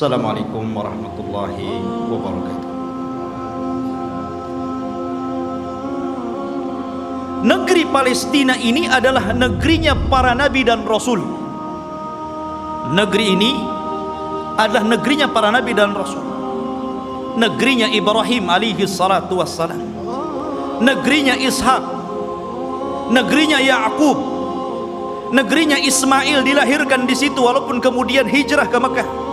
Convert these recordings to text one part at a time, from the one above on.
Assalamualaikum warahmatullahi wabarakatuh. Negeri Palestina ini adalah negerinya para nabi dan rasul. Negeri ini adalah negerinya para nabi dan rasul. Negerinya Ibrahim alaihi salatu wassalam, negerinya Ishak, negerinya Ya'qub, negerinya Ismail dilahirkan di situ walaupun kemudian hijrah ke Mekah.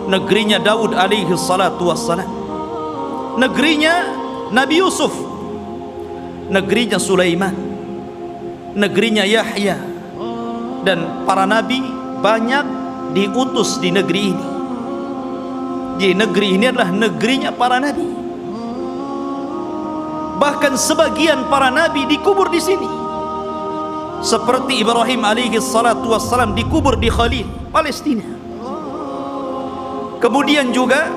Negerinya Daud alaihi salatu wassalam, negerinya Nabi Yusuf, negerinya Sulaiman, negerinya Yahya, dan para nabi banyak diutus di negeri ini. Jadi negeri ini adalah negerinya para nabi. Bahkan sebagian para nabi dikubur di sini, seperti Ibrahim alaihi salatu wassalam dikubur di Khalil, Palestina. Kemudian juga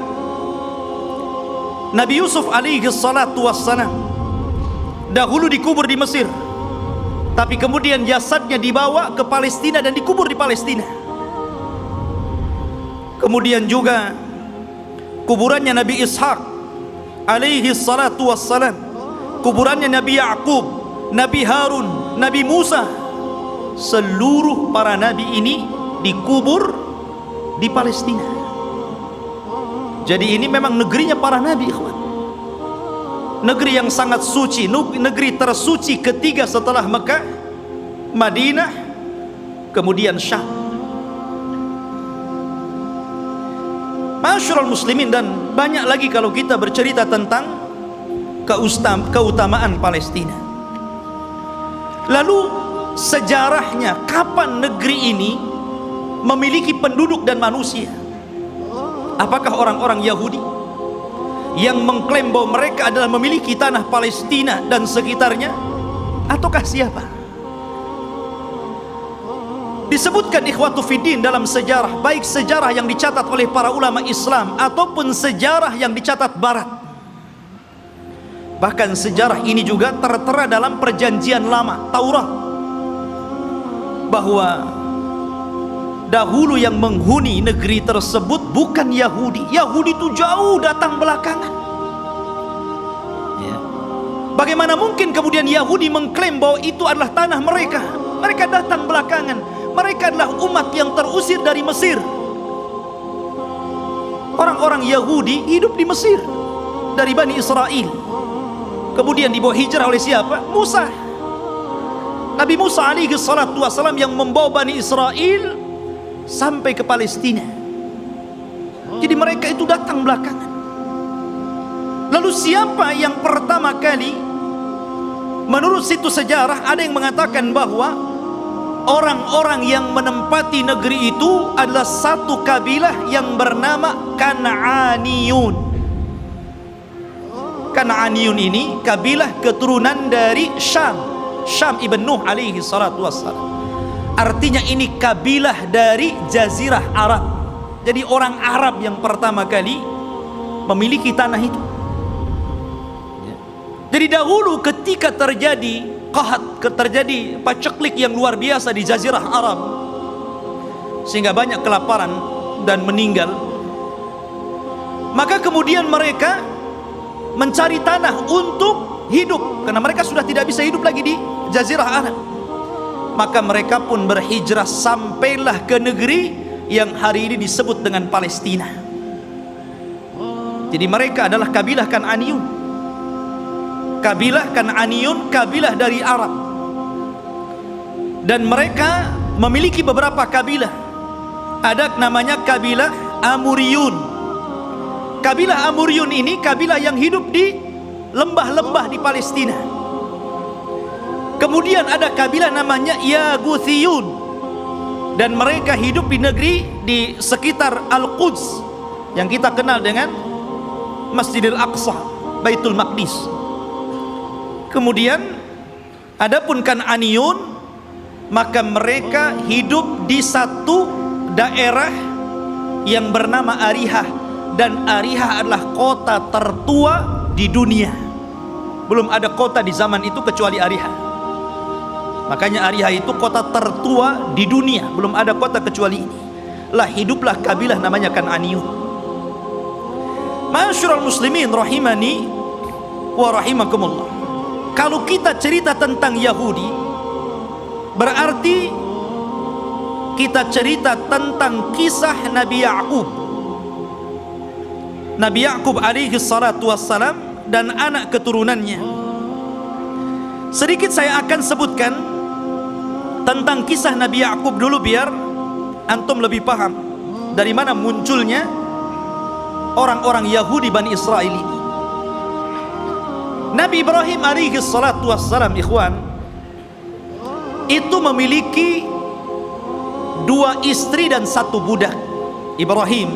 Nabi Yusuf alaihi salatu wassalam dahulu dikubur di Mesir, tapi kemudian jasadnya dibawa ke Palestina dan dikubur di Palestina. Kemudian juga kuburannya Nabi Ishak alaihi salatu wassalam, kuburannya Nabi Ya'qub, Nabi Harun, Nabi Musa, seluruh para nabi ini dikubur di Palestina. Jadi ini memang negerinya para nabi, ikhwan. Negeri yang sangat suci, negeri tersuci ketiga setelah Mekah, Madinah, kemudian Syam. Masyarul muslimin, dan banyak lagi kalau kita bercerita tentang keutamaan Palestina. Lalu sejarahnya, kapan negeri ini memiliki penduduk dan manusia? Apakah orang-orang Yahudi yang mengklaim bahwa mereka adalah memiliki tanah Palestina dan sekitarnya, ataukah siapa? Disebutkan ikhwatu fiddin dalam sejarah, baik sejarah yang dicatat oleh para ulama Islam ataupun sejarah yang dicatat Barat. Bahkan sejarah ini juga tertera dalam perjanjian lama, Taurat, bahwa dahulu yang menghuni negeri tersebut bukan Yahudi. Yahudi itu jauh datang belakangan. Ya. Bagaimana mungkin kemudian Yahudi mengklaim bahwa itu adalah tanah mereka? Mereka datang belakangan. Mereka adalah umat yang terusir dari Mesir. Orang-orang Yahudi hidup di Mesir dari Bani Israel. Kemudian dibawa hijrah oleh siapa? Musa. Nabi Musa alaihi salatu wassalam yang membawa Bani Israel sampai ke Palestina. Jadi mereka itu datang belakangan. Lalu siapa yang pertama kali? Menurut situs sejarah ada yang mengatakan bahwa orang-orang yang menempati negeri itu adalah satu kabilah yang bernama Kan'aniyun. Kan'aniyun ini kabilah keturunan dari Syam, Syam ibn Nuh alaihi salatu wassalam. Artinya ini kabilah dari Jazirah Arab. Jadi orang Arab yang pertama kali memiliki tanah itu. Jadi dahulu ketika terjadi qahat, terjadi paceklik yang luar biasa di Jazirah Arab, sehingga banyak kelaparan dan meninggal, maka kemudian mereka mencari tanah untuk hidup, karena mereka sudah tidak bisa hidup lagi di Jazirah Arab. Maka mereka pun berhijrah sampailah ke negeri yang hari ini disebut dengan Palestina. Jadi mereka adalah kabilah Kan'aniyun. Kabilah Kan'aniyun, kabilah dari Arab. Dan mereka memiliki beberapa kabilah. Ada namanya kabilah Amuriyun. Kabilah Amuriyun ini kabilah yang hidup di lembah-lembah di Palestina. Kemudian ada kabilah namanya Yaguthiyun, dan mereka hidup di negeri di sekitar Al-Quds yang kita kenal dengan Masjidil Aqsa, Baitul Maqdis. Kemudian adapun Kan'aniyun, maka mereka hidup di satu daerah yang bernama Arihah, dan Arihah adalah kota tertua di dunia. Belum ada kota di zaman itu kecuali Arihah. Makanya Arihah itu kota tertua di dunia, belum ada kota kecuali ini. lah hiduplah kabilah namanya Kan'aniyun. Ma'asyiral muslimin rahimani wa rahimakumullah. Kalau kita cerita tentang Yahudi, berarti kita cerita tentang kisah Nabi Ya'qub. Nabi Ya'qub alaihi salatu wassalam dan anak keturunannya. Sedikit saya akan sebutkan tentang kisah Nabi Ya'qub dulu biar antum lebih paham dari mana munculnya orang-orang Yahudi Bani Israel ini. Nabi Ibrahim alaihi salatu wassalam, ikhwan, itu memiliki 2 istri dan 1 budak. Ibrahim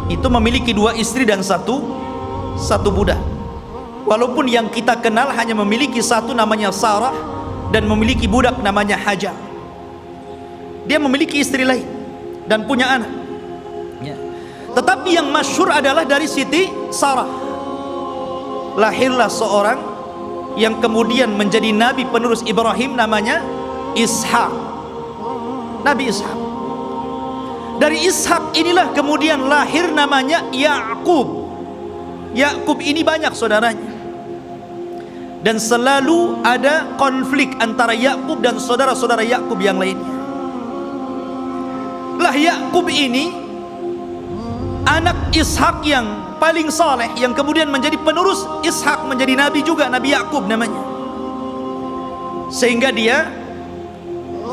itu memiliki 2 istri dan satu budak. Walaupun yang kita kenal hanya memiliki 1 namanya Sarah dan memiliki budak namanya Hajar. Dia memiliki istri lain dan punya anak ya. Tetapi yang masyhur adalah dari Siti Sarah. Lahirlah seorang yang kemudian menjadi nabi penerus Ibrahim, namanya Ishak. Nabi Ishak. Dari Ishak inilah kemudian lahir namanya Ya'qub. Ya'qub ini banyak saudaranya, dan selalu ada konflik antara Ya'qub dan saudara-saudara Ya'qub yang lainnya. Lah Ya'qub ini anak Ishak yang paling saleh, yang kemudian menjadi penerus Ishak, menjadi nabi juga, Nabi Ya'qub namanya. Sehingga dia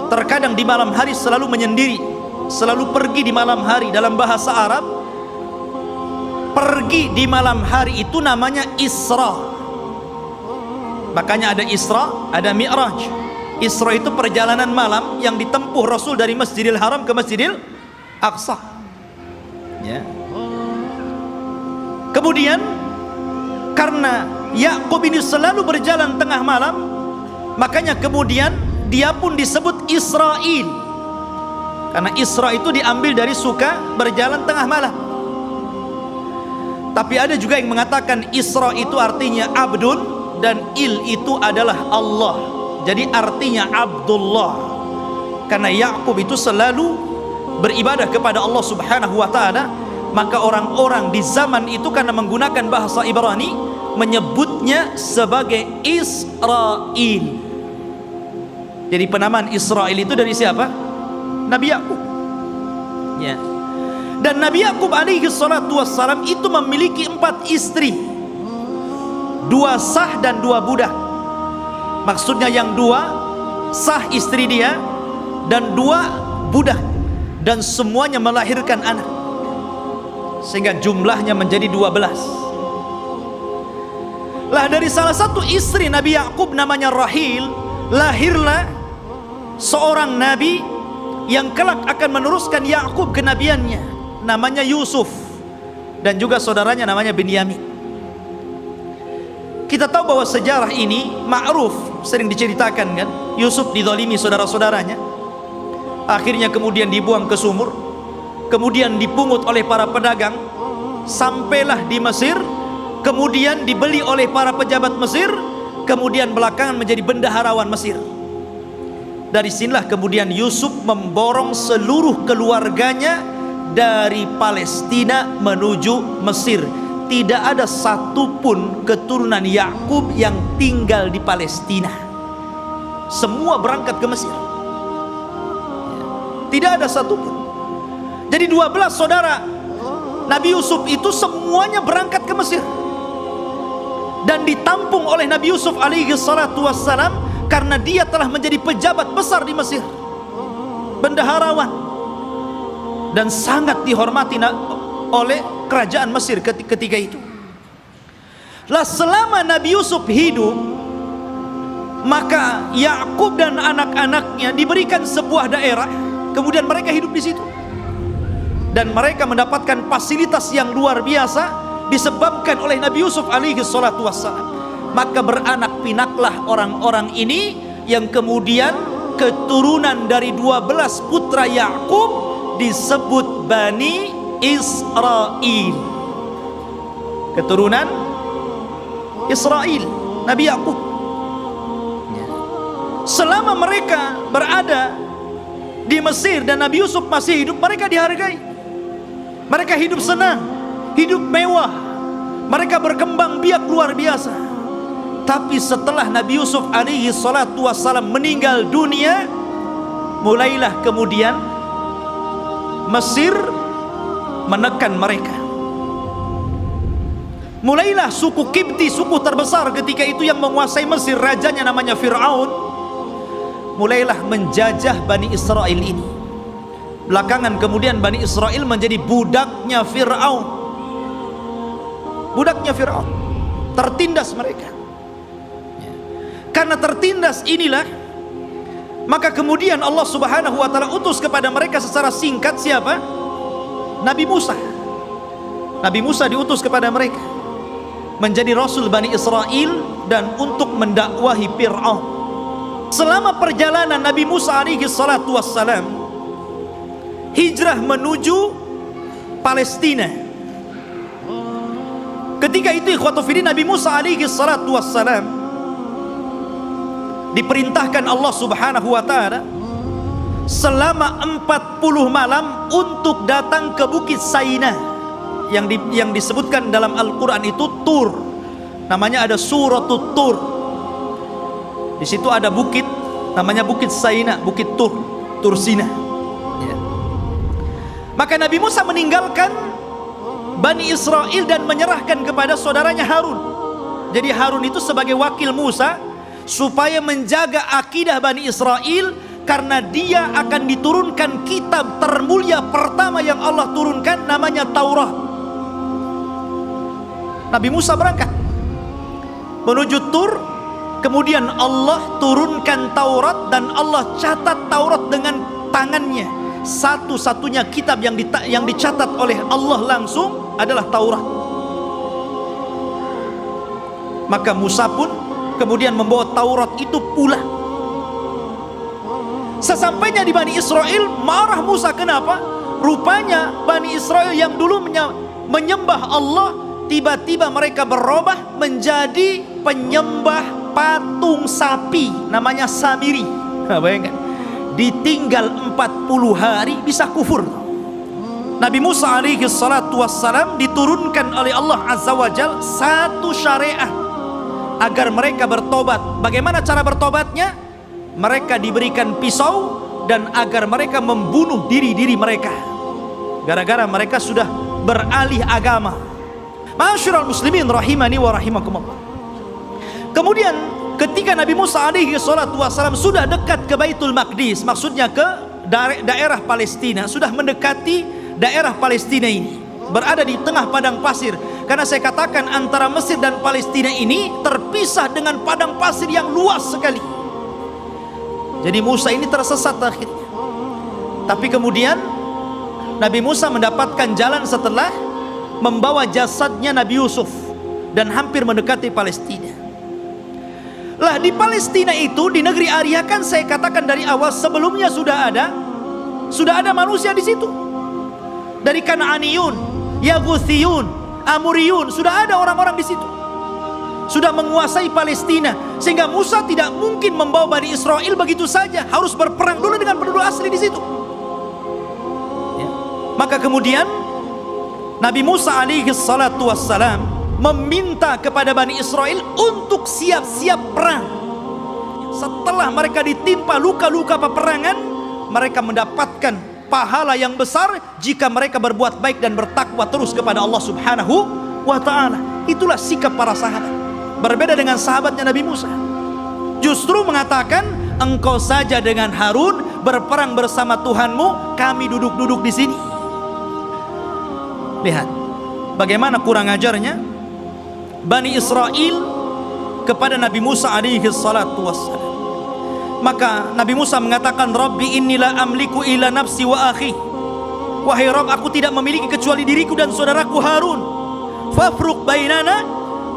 terkadang di malam hari selalu menyendiri, selalu pergi di malam hari. Dalam bahasa Arab, pergi di malam hari itu namanya Isra. Makanya ada Isra, ada Mi'raj. Isra itu perjalanan malam yang ditempuh Rasul dari Masjidil Haram ke Masjidil Aqsa ya. Kemudian karena Ya'qub ini selalu berjalan tengah malam, makanya kemudian dia pun disebut Israel, karena Isra itu diambil dari suka berjalan tengah malam. Tapi ada juga yang mengatakan Isra itu artinya Abdul dan Il itu adalah Allah. Jadi artinya Abdullah, karena Ya'qub itu selalu beribadah kepada Allah subhanahu wa ta'ala. Maka orang-orang di zaman itu karena menggunakan bahasa Ibrani menyebutnya sebagai Israel. Jadi penamaan Israel itu dari siapa? Nabi Ya'qub ya. Dan Nabi Ya'qub alaihi salatu wassalam itu memiliki 4 istri, 2 sah dan 2 budak. Maksudnya yang 2 sah istri dia dan 2 budak, dan semuanya melahirkan anak, sehingga jumlahnya menjadi 12. Lah dari salah satu istri Nabi Ya'qub namanya Rahil, lahirlah seorang nabi yang kelak akan meneruskan Ya'qub kenabiannya, namanya Yusuf, dan juga saudaranya namanya Binyamin. Kita tahu bahwa sejarah ini ma'ruf, sering diceritakan kan. Yusuf dizalimi saudara-saudaranya, akhirnya kemudian dibuang ke sumur, kemudian dipungut oleh para pedagang, sampailah di Mesir, kemudian dibeli oleh para pejabat Mesir, kemudian belakangan menjadi bendaharawan Mesir. Dari sinilah kemudian Yusuf memborong seluruh keluarganya dari Palestina menuju Mesir. Tidak ada satupun keturunan Ya'qub yang tinggal di Palestina. Semua berangkat ke Mesir. Tidak ada satupun. Jadi 12 saudara Nabi Yusuf itu semuanya berangkat ke Mesir, dan ditampung oleh Nabi Yusuf alaihi salatu wassalam karena dia telah menjadi pejabat besar di Mesir, bendaharawan, dan sangat dihormati oleh kerajaan Mesir ketika itu. Lah selama Nabi Yusuf hidup, maka Ya'qub dan anak-anaknya diberikan sebuah daerah, kemudian mereka hidup di situ. Dan mereka mendapatkan fasilitas yang luar biasa disebabkan oleh Nabi Yusuf alaihi salatu wassalam. Maka beranak pinaklah orang-orang ini yang kemudian keturunan dari 12 putra Ya'qub disebut Bani Israel. Keturunan Israel, Nabi Ya'qub. Selama mereka berada di Mesir dan Nabi Yusuf masih hidup, mereka dihargai. Mereka hidup senang, hidup mewah, mereka berkembang biak luar biasa. Tapi setelah Nabi Yusuf alaihi salatu wassalam meninggal dunia, mulailah kemudian Mesir menekan mereka. Mulailah suku Kipti, suku terbesar ketika itu yang menguasai Mesir, rajanya namanya Fir'aun, mulailah menjajah Bani Israel ini. Belakangan kemudian Bani Israel menjadi budaknya Fir'aun. Budaknya Fir'aun, tertindas mereka. Karena tertindas inilah, maka kemudian Allah subhanahu wa ta'ala utus kepada mereka secara singkat siapa? Nabi Musa. Nabi Musa diutus kepada mereka menjadi Rasul Bani Israel dan untuk mendakwahi Fir'aun. Selama perjalanan Nabi Musa alaihi salatu wassalam hijrah menuju Palestina, ketika itu ikhwatu fillah, Nabi Musa alaihi salatu wassalam diperintahkan Allah subhanahu wa ta'ala selama 40 malam untuk datang ke Bukit Saina yang disebutkan dalam Al-Quran itu Tur. Namanya ada Suratul Tur. Di situ ada bukit namanya Bukit Saina, Bukit Tur, Tur Sina. Ya. Maka Nabi Musa meninggalkan Bani Israel dan menyerahkan kepada saudaranya Harun. Jadi Harun itu sebagai wakil Musa supaya menjaga akidah Bani Israel, karena dia akan diturunkan kitab termulia pertama yang Allah turunkan, namanya Taurat. Nabi Musa berangkat menuju Tur, kemudian Allah turunkan Taurat dan Allah catat Taurat dengan tangannya. Satu-satunya kitab yang dicatat oleh Allah langsung adalah Taurat. Maka Musa pun kemudian membawa Taurat itu pulang. Sesampainya di Bani Israel, marah Musa. Kenapa? Rupanya Bani Israel yang dulu menyembah Allah, tiba-tiba mereka berubah menjadi penyembah patung sapi, namanya Samiri. Bayangkan, ditinggal 40 hari bisa kufur. Nabi Musa alaihi salatu wassalam diturunkan oleh Allah azza wa jal satu syariat agar mereka bertobat. Bagaimana cara bertobatnya? Mereka diberikan pisau dan agar mereka membunuh diri-diri mereka gara-gara mereka sudah beralih agama. Ma'asyiral muslimin rahimani wa rahimakumullah. Kemudian ketika Nabi Musa alaihi salatu wassalam sudah dekat ke Baitul Maqdis, maksudnya ke daerah Palestina, sudah mendekati daerah Palestina ini, berada di tengah padang pasir. Karena saya katakan antara Mesir dan Palestina ini terpisah dengan padang pasir yang luas sekali. Jadi Musa ini tersesat akhirnya. Tapi kemudian Nabi Musa mendapatkan jalan setelah membawa jasadnya Nabi Yusuf dan hampir mendekati Palestina. Lah di Palestina itu, di negeri Arya, kan saya katakan dari awal sebelumnya sudah ada manusia di situ. Dari Kanaaniyun, Yaguthiyun, Amuriyun, sudah ada orang-orang di situ. Sudah menguasai Palestina, sehingga Musa tidak mungkin membawa Bani Israel begitu saja, harus berperang dulu dengan penduduk asli di situ. Ya. Maka kemudian Nabi Musa alaihi salatu wassalam meminta kepada Bani Israel untuk siap-siap perang. Setelah mereka ditimpa luka-luka peperangan, mereka mendapatkan pahala yang besar jika mereka berbuat baik dan bertakwa terus kepada Allah subhanahu wa ta'ala. Itulah sikap para sahabat. Berbeda dengan sahabatnya Nabi Musa, justru mengatakan, engkau saja dengan Harun berperang bersama Tuhanmu, kami duduk-duduk di sini. Lihat bagaimana kurang ajarnya Bani Israel kepada Nabi Musa alaihi salatu wassalam. Maka Nabi Musa mengatakan, Rabbi inni la amliku illa nafsi wa akhi. Wahai Rabb, aku tidak memiliki kecuali diriku dan saudaraku Harun. Fafruq bainana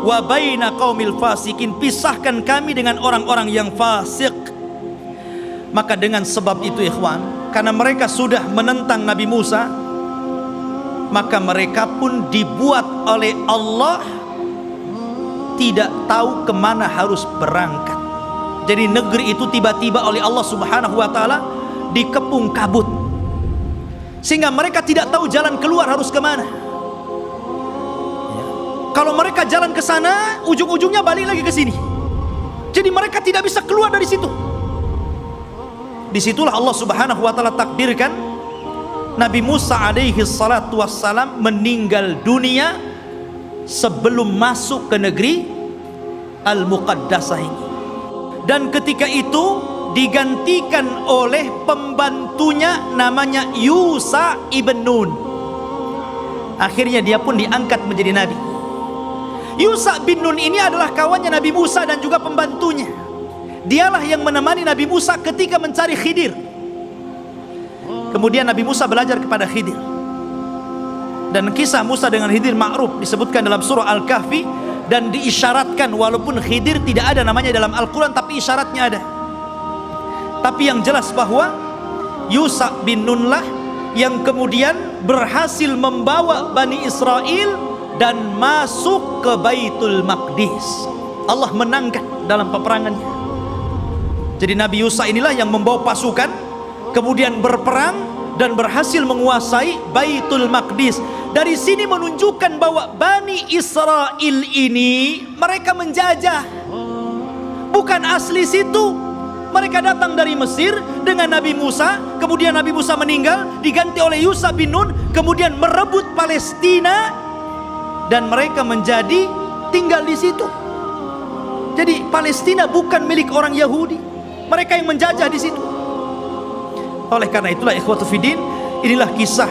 wa baina qaumil fasikin, pisahkan kami dengan orang-orang yang fasik. Maka dengan sebab itu ikhwan, karena mereka sudah menentang Nabi Musa, maka mereka pun dibuat oleh Allah tidak tahu kemana harus berangkat. Jadi negeri itu tiba-tiba oleh Allah subhanahu wa ta'ala dikepung kabut, sehingga mereka tidak tahu jalan keluar harus kemana. Kalau mereka jalan ke sana, ujung-ujungnya balik lagi ke sini. Jadi mereka tidak bisa keluar dari situ. Disitulah Allah Subhanahu wa ta'ala takdirkan Nabi Musa alaihi salatu wassalam meninggal dunia sebelum masuk ke negeri Al-Muqaddasah ini. Dan ketika itu digantikan oleh pembantunya namanya Yusha ibn Nun. Akhirnya dia pun diangkat menjadi nabi. Yusha bin Nun ini adalah kawannya Nabi Musa dan juga pembantunya. Dialah yang menemani Nabi Musa ketika mencari Khidir. Kemudian Nabi Musa belajar kepada Khidir. Dan kisah Musa dengan Khidir ma'ruf, disebutkan dalam surah Al-Kahfi, dan diisyaratkan walaupun Khidir tidak ada namanya dalam Al-Quran, tapi isyaratnya ada. Tapi yang jelas bahwa Yusha bin Nun lah yang kemudian berhasil membawa Bani Israel dan masuk ke Baitul Maqdis. Allah menangkan dalam peperangannya. Jadi Nabi Yusha inilah yang membawa pasukan, kemudian berperang dan berhasil menguasai Baitul Maqdis. Dari sini menunjukkan bahwa Bani Israel ini mereka menjajah, bukan asli situ. Mereka datang dari Mesir dengan Nabi Musa, kemudian Nabi Musa meninggal, diganti oleh Yusha bin Nun, kemudian merebut Palestina dan mereka menjadi tinggal di situ. Jadi Palestina bukan milik orang Yahudi, mereka yang menjajah di situ. Oleh karena itulah ikhwatu fiddin, inilah kisah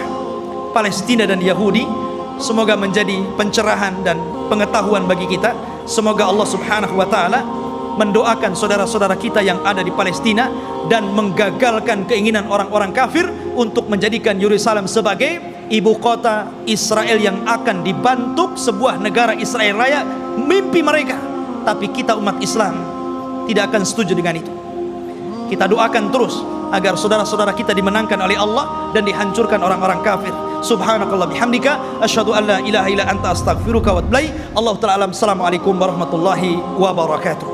Palestina dan Yahudi. Semoga menjadi pencerahan dan pengetahuan bagi kita. Semoga Allah Subhanahu wa ta'ala mendoakan saudara-saudara kita yang ada di Palestina dan menggagalkan keinginan orang-orang kafir untuk menjadikan Yerusalem sebagai ibu kota Israel yang akan dibentuk sebuah negara Israel Raya. Mimpi mereka, tapi kita umat Islam tidak akan setuju dengan itu. Kita doakan terus agar saudara-saudara kita dimenangkan oleh Allah dan dihancurkan orang-orang kafir. Subhanakallah bihamdika asyhadu an la ilaha illa anta astaghfiruka wa atubu ilaik. Allahu ta'ala alam. Assalamualaikum warahmatullahi wabarakatuh.